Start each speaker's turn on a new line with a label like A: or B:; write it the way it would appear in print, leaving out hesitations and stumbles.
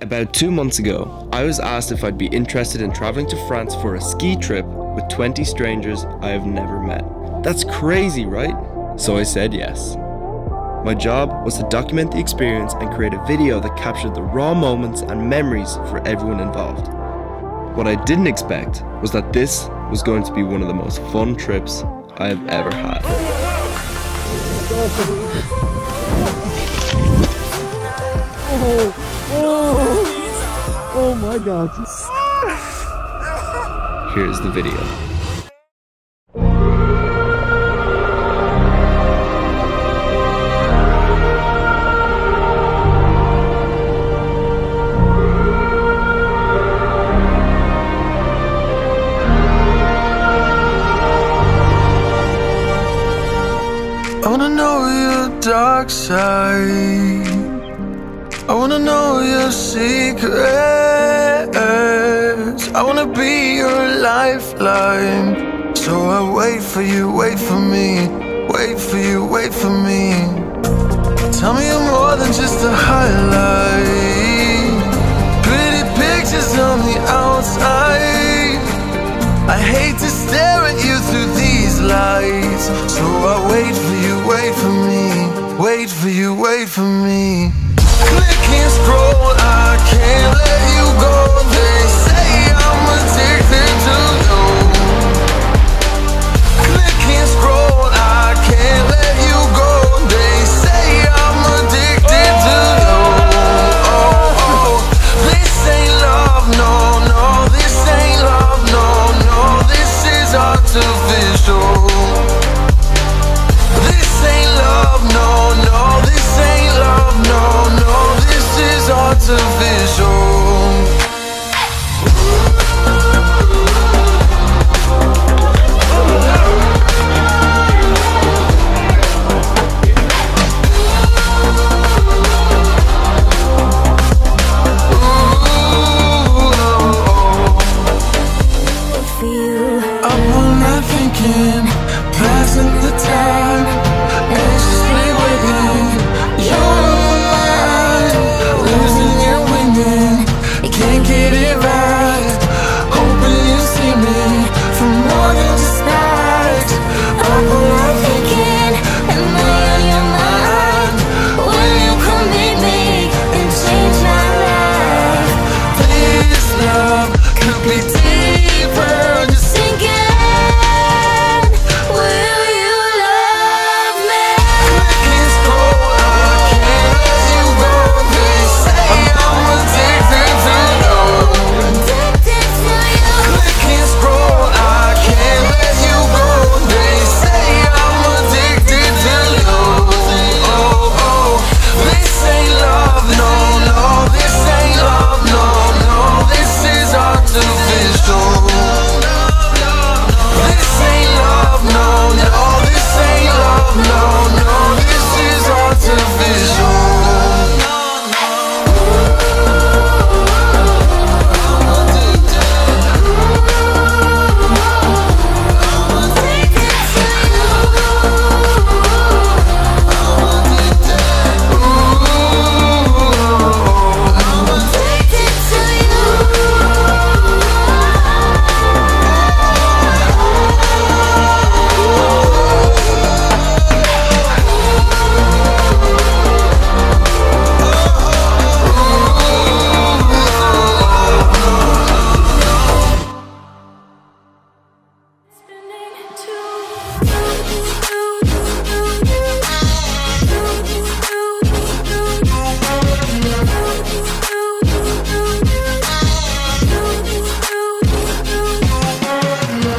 A: About 2 months ago, I was asked if I'd be interested in traveling to France for a ski trip with 20 strangers I have never met. That's crazy, right? So I said yes. My job was to document the experience and create a video that captured the raw moments and memories for everyone involved. What I didn't expect was that this was going to be one of the most fun trips I have ever had.
B: Oh my god.
A: Here's the video.
C: I wanna know your dark side. I wanna know your secrets. I wanna be your lifeline. So I wait for you, wait for me. Wait for you, wait for me. Tell me you're more than just a highlight. Pretty pictures on the outside. I hate to stare at you through these lights. So I wait for you, wait for me. Wait for you, wait for me. Click and scroll, I can't let you go. They say I'm addicted to you. Click and scroll, I can't let you go. They say I'm addicted to you. Oh, oh, this ain't love, no, no. This ain't love, no, no. This is artificial. This ain't love, no, no. This ain't love, no, no. This is artificial.